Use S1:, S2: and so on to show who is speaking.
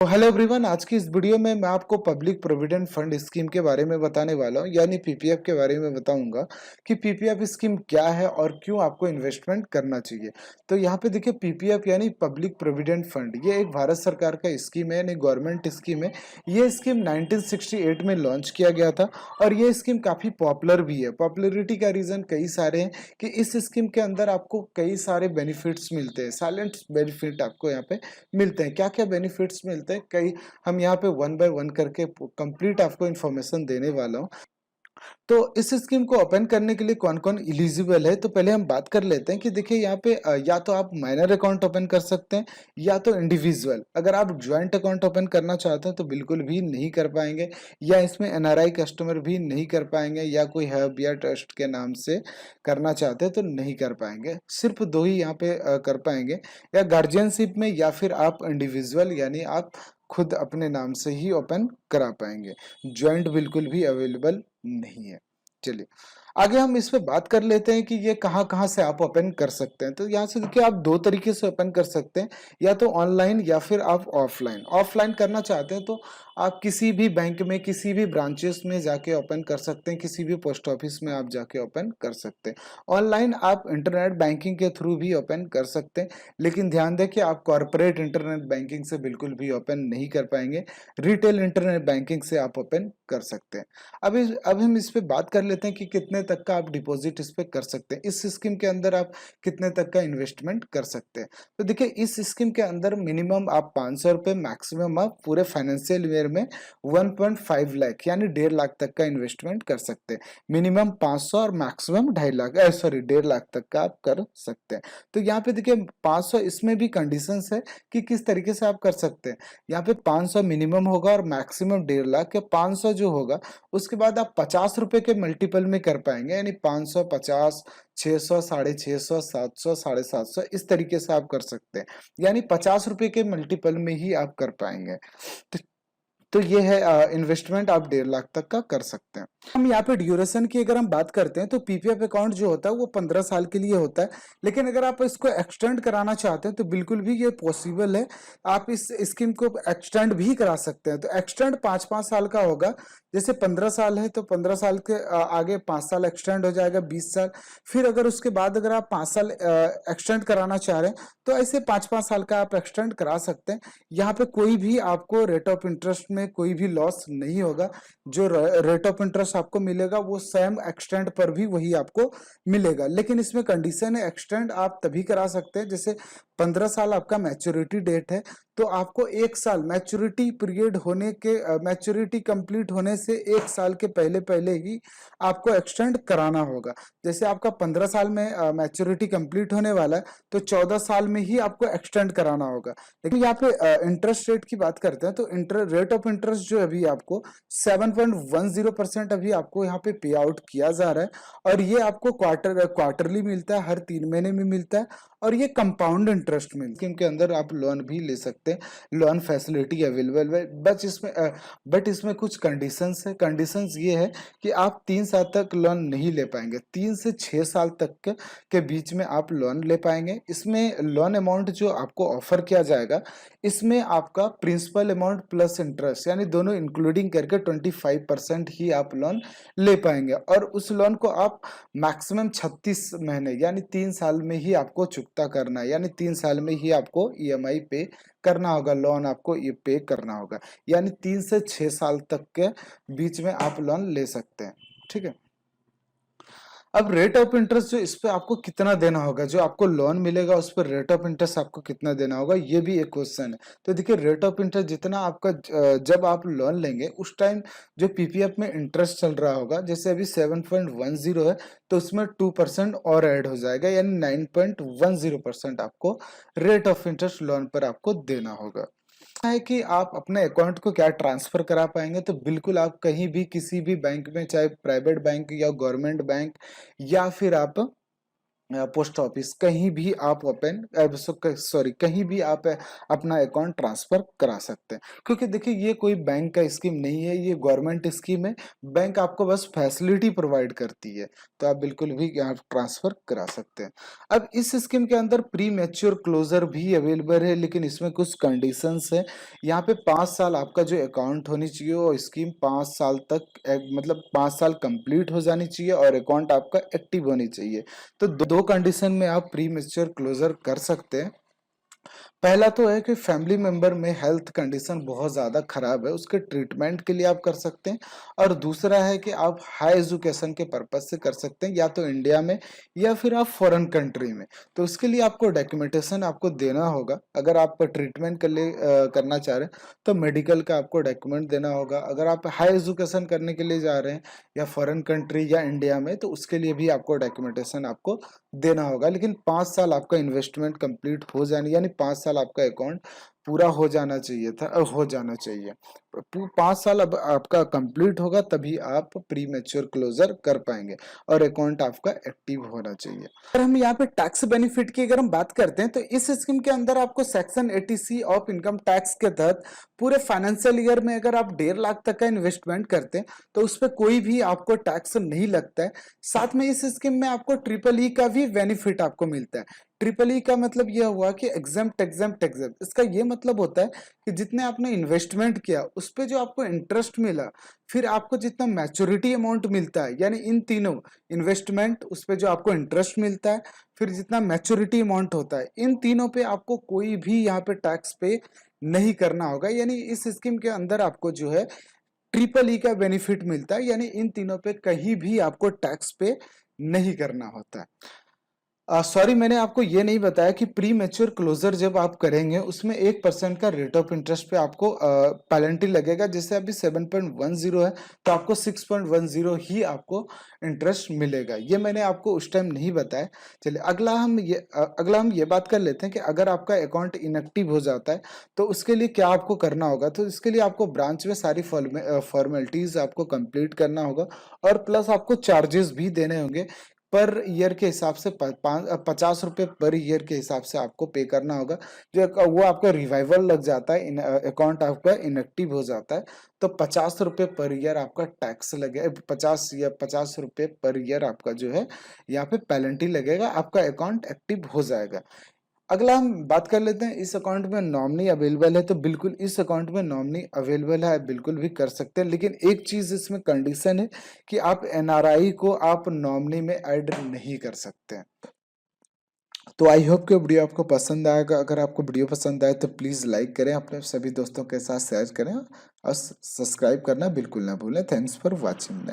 S1: तो hello everyone, आज की इस वीडियो में मैं आपको पब्लिक प्रोविडेंट फंड स्कीम के बारे में बताने वाला हूं, यानी पीपीएफ के बारे में बताऊंगा कि पीपीएफ स्कीम क्या है और क्यों आपको इन्वेस्टमेंट करना चाहिए। तो यहाँ पे देखिए, पीपीएफ यानी पब्लिक प्रोविडेंट फंड, ये एक भारत सरकार का स्कीम है, यानी गवर्नमेंट स्कीम है। ये स्कीम 1968 में लॉन्च किया गया था और ये स्कीम काफ़ी पॉपुलर भी है। पॉपुलरिटी का रीज़न कई सारे हैं कि इस स्कीम के अंदर आपको कई सारे बेनिफिट्स मिलते हैं, साइलेंट बेनिफिट आपको यहाँ पे मिलते हैं। क्या क्या बेनिफिट्स मिलते हैं, कई हम यहाँ पे वन बाय वन करके कंप्लीट आपको इन्फॉर्मेशन देने वाला हूँ। तो इस स्कीम को ओपन करने के लिए कौन कौन एलिजिबल है, तो पहले हम बात कर लेते हैं कि देखिए यहाँ पे या तो आप माइनर अकाउंट ओपन कर सकते हैं या तो इंडिविजुअल। अगर आप ज्वाइंट अकाउंट ओपन करना चाहते हैं तो बिल्कुल भी नहीं कर पाएंगे, या इसमें एनआरआई कस्टमर भी नहीं कर पाएंगे, या कोई हब या ट्रस्ट के नाम से करना चाहते हैं तो नहीं कर पाएंगे। सिर्फ दो ही यहाँ पे कर पाएंगे, या गार्जियनशिप में, या फिर आप इंडिविजुअल यानी आप खुद अपने नाम से ही ओपन करा पाएंगे। ज्वाइंट बिल्कुल भी अवेलेबल नहीं है। चलिए आगे हम इस पे बात कर लेते हैं कि ये कहाँ कहाँ से आप ओपन कर सकते हैं। तो यहाँ से देखिए, आप दो तरीके से ओपन कर सकते हैं, या तो ऑनलाइन या फिर आप ऑफलाइन। ऑफलाइन करना चाहते हैं तो आप किसी भी बैंक में, किसी भी ब्रांचेस में जाके ओपन कर सकते हैं, किसी भी पोस्ट ऑफिस में आप जाके ओपन कर सकते हैं। ऑनलाइन आप इंटरनेट बैंकिंग के थ्रू भी ओपन कर सकते हैं, लेकिन ध्यान दें कि आप कॉर्पोरेट इंटरनेट बैंकिंग से बिल्कुल भी ओपन नहीं कर पाएंगे। रिटेल इंटरनेट बैंकिंग से आप ओपन कर सकते हैं। अब हम इस पे बात कर लेते हैं कि कितने तक का आप डिपॉजिट इस पे कर सकते हैं। इस स्कीम के अंदर आप कितने तक का इन्वेस्टमेंट कर सकते हैं। तो देखिए, इस स्कीम के अंदर मिनिमम आप 500 रुपये, मैक्सिमम आप पूरे फाइनेंशियल ईयर में 1.5 लाख यानी 1.5 लाख तक का इन्वेस्टमेंट कर सकते हैं। मिनिमम 500 और मैक्सिमम 2.5 लाख, सॉरी 1.5 लाख तक का आप कर सकते हैं। तो यहाँ पे देखिए 500, इसमें भी कंडीशंस है कि किस तरीके से आप कर सकते हैं। यहाँ पे 500 मिनिमम होगा और मैक्सिमम 1.5 लाख। 500 जो होगा उसके बाद आप 50 रुपए के मल्टीपल में कर पाएंगे, यानी 500, 50, 600, 650, 700, 750, इस तरीके से आप कर सकते हैं। यानी 50 रुपए के मल्टीपल में ही आप कर पाएंगे। तो तो ये है इन्वेस्टमेंट, आप 1.5 लाख तक का कर सकते हैं। हम यहाँ पे ड्यूरेशन की अगर हम बात करते हैं तो पीपीएफ अकाउंट जो होता है वो 15 साल के लिए होता है, लेकिन अगर आप इसको एक्सटेंड कराना चाहते हैं तो बिल्कुल भी ये पॉसिबल है। आप इस स्कीम को एक्सटेंड भी करा सकते हैं। तो एक्सटेंड 5-5 साल का होगा। जैसे 15 साल है तो 15 साल के आगे 5 साल एक्सटेंड हो जाएगा, 20 साल। फिर अगर उसके बाद अगर आप 5 साल एक्सटेंड कराना चाह रहे हैं तो ऐसे 5-5 साल का आप एक्सटेंड करा सकते हैं। यहाँ पे कोई भी आपको रेट ऑफ इंटरेस्ट में कोई भी लॉस नहीं होगा। जो रेट ऑफ इंटरेस्ट आपको मिलेगा वो सेम एक्सटेंड पर भी वही आपको मिलेगा, लेकिन इसमें कंडीशन है, एक्सटेंड आप तभी करा सकते हैं जैसे 15 साल आपका मैच्योरिटी डेट है, तो आपको 1 साल मैच्योरिटी पीरियड होने के, मैच्योरिटी कंप्लीट होने से 1 साल के पहले पहले ही आपको एक्सटेंड कराना होगा। जैसे आपका 15 साल में मैच्योरिटी कंप्लीट होने वाला है तो 14 साल में ही आपको एक्सटेंड कराना होगा। लेकिन यहाँ पे इंटरेस्ट रेट की बात करते हैं तो रेट ऑफ इंटरेस्ट जो अभी आपको 7.10% अभी आपको यहाँ पे पे आउट किया जा रहा है, और ये आपको क्वार्टरली मिलता है, हर 3 महीने में मिलता है, और ये कंपाउंड इंटरेस्ट में स्कीम के अंदर आप लोन भी ले सकते हैं। लोन फैसिलिटी अवेलेबल है, बट इसमें कुछ कंडीशंस है। कंडीशंस ये है कि आप 3 साल तक लोन नहीं ले पाएंगे, 3 से 6 साल तक के बीच में आप लोन ले पाएंगे। इसमें लोन अमाउंट जो आपको ऑफर किया जाएगा, इसमें आपका प्रिंसिपल अमाउंट प्लस इंटरेस्ट यानी दोनों इंक्लूडिंग करके 25% ही आप लोन ले पाएंगे, और उस लोन को आप मैक्सिमम 36 महीने यानी 3 साल में ही आपको चुकता करना है, यानी 3 साल में ही आपको ईएमआई पे करना होगा, लोन आपको ये पे करना होगा। यानी 3 से 6 साल तक के बीच में आप लोन ले सकते हैं। ठीक है। अब रेट ऑफ इंटरेस्ट जो इस पे आपको कितना देना होगा, जो आपको लोन मिलेगा उस पर रेट ऑफ इंटरेस्ट आपको कितना देना होगा, ये भी एक क्वेश्चन है। तो देखिए, रेट ऑफ इंटरेस्ट जितना आपका जब आप लोन लेंगे उस टाइम जो पीपीएफ में इंटरेस्ट चल रहा होगा, जैसे अभी 7.10 है, तो उसमें 2% और ऐड हो जाएगा, यानी 9.10% आपको रेट ऑफ इंटरेस्ट लोन पर आपको देना होगा। है कि आप अपने अकाउंट को क्या ट्रांसफर करा पाएंगे, तो बिल्कुल आप कहीं भी किसी भी बैंक में, चाहे प्राइवेट बैंक या गवर्नमेंट बैंक, या फिर आप पोस्ट ऑफिस कहीं भी आप कहीं भी आप अपना अकाउंट ट्रांसफर करा सकते हैं, क्योंकि देखिए ये कोई बैंक का स्कीम नहीं है, ये गवर्नमेंट स्कीम है। बैंक आपको बस फैसिलिटी प्रोवाइड करती है, तो आप बिल्कुल भी यहाँ ट्रांसफर करा सकते हैं। अब इस स्कीम के अंदर प्री मैच्योर क्लोजर भी अवेलेबल है, लेकिन इसमें कुछ कंडीशंस है। यहाँ पे 5 साल आपका जो अकाउंट होनी चाहिए, और स्कीम 5 साल तक मतलब 5 साल कंप्लीट हो जानी चाहिए, और अकाउंट आपका एक्टिव होनी चाहिए। तो दो कंडीशन में आप प्री मैच्योर क्लोजर कर सकते हैं। पहला तो है कि फैमिली मेंबर में हेल्थ कंडीशन बहुत ज़्यादा खराब है, उसके ट्रीटमेंट के लिए आप कर सकते हैं। और दूसरा है कि आप हाई एजुकेशन के पर्पज से कर सकते हैं, या तो इंडिया में या फिर आप फॉरेन कंट्री में। तो उसके लिए आपको डॉक्यूमेंटेशन आपको देना होगा। अगर आप ट्रीटमेंट करना चाह रहे हैं तो मेडिकल का आपको डॉक्यूमेंट देना होगा। अगर आप हाई एजुकेशन करने के लिए जा रहे हैं या फॉरेन कंट्री या इंडिया में, तो उसके लिए भी आपको डॉक्यूमेंटेशन आपको देना होगा। लेकिन 5 साल आपका इन्वेस्टमेंट कंप्लीट हो जाने, यानी 5 साल आपका अकाउंट पूरा हो जाना चाहिए था, हो जाना चाहिए। 5 साल अब आपका कंप्लीट होगा, तभी आप प्री मैच्योर क्लोजर कर पाएंगे, और अकाउंट आपका एक्टिव होना चाहिए। अगर हम यहाँ पे टैक्स बेनिफिट की अगर हम बात करते हैं, तो इस स्कीम के अंदर आपको section 80C of income tax के तहत पूरे फाइनेंशियल ईयर में अगर आप 1.5 लाख तक का इन्वेस्टमेंट करते हैं, तो उस पर कोई भी आपको टैक्स नहीं लगता है। साथ में इस स्कीम में आपको ट्रिपल ई का भी बेनिफिट आपको मिलता है। ट्रिपल ई का मतलब यह हुआ कि एग्जेम्प्ट एग्जेम्प्ट एग्जेम्प्ट। इसका ये मतलब होता है कि जितने आपने इन्वेस्टमेंट किया उस पे जो आपको इंटरेस्ट मिला, फिर आपको जितना मैच्योरिटी अमाउंट मिलता है, यानी इन तीनों इन्वेस्टमेंट, उस पे जो आपको इंटरेस्ट मिलता है, फिर जितना मैच्योरिटी अमाउंट होता है, इन तीनों पे आपको कोई भी यहाँ पे टैक्स पे नहीं करना होगा। यानी इस स्कीम के अंदर आपको जो है ट्रिपल ई का बेनिफिट मिलता है, यानी इन तीनों पे कहीं भी आपको टैक्स पे नहीं करना होता है। सॉरी, मैंने आपको ये नहीं बताया कि प्री मैच्योर क्लोजर जब आप करेंगे उसमें 1% का रेट ऑफ इंटरेस्ट पे आपको पेनल्टी लगेगा। जैसे अभी 7.10 है, तो आपको 6.10 ही आपको इंटरेस्ट मिलेगा। ये मैंने आपको उस टाइम नहीं बताया। चलिए अगला हम ये बात कर लेते हैं कि अगर आपका अकाउंट इनएक्टिव हो जाता है तो उसके लिए क्या आपको करना होगा। तो इसके लिए आपको ब्रांच में सारी फॉर्मेलिटीज आपको कंप्लीट करना होगा, और प्लस आपको चार्जेस भी देने होंगे। पर ईयर के हिसाब से 50 रुपये पर ईयर के हिसाब से आपको पे करना होगा। जो वो आपका रिवाइवल लग जाता है, अकाउंट आपका इनएक्टिव हो जाता है, तो 50 रुपये पर ईयर आपका टैक्स लगेगा। 50 रुपये पर ईयर आपका जो है यहाँ पे पेनल्टी लगेगा, आपका अकाउंट एक्टिव हो जाएगा। अगला हम बात कर लेते हैं, इस अकाउंट में नॉमिनी अवेलेबल है, तो बिल्कुल इस अकाउंट में नॉमिनी अवेलेबल है, बिल्कुल भी कर सकते हैं। लेकिन एक चीज इसमें कंडीशन है कि आप एनआरआई को आप नॉमिनी में ऐड नहीं कर सकते हैं। तो आई होप कि वीडियो आपको पसंद आएगा। अगर आपको वीडियो पसंद आए तो प्लीज़ लाइक करें, अपने सभी दोस्तों के साथ शेयर करें, और सब्सक्राइब करना बिल्कुल ना भूलें। Thanks for watching.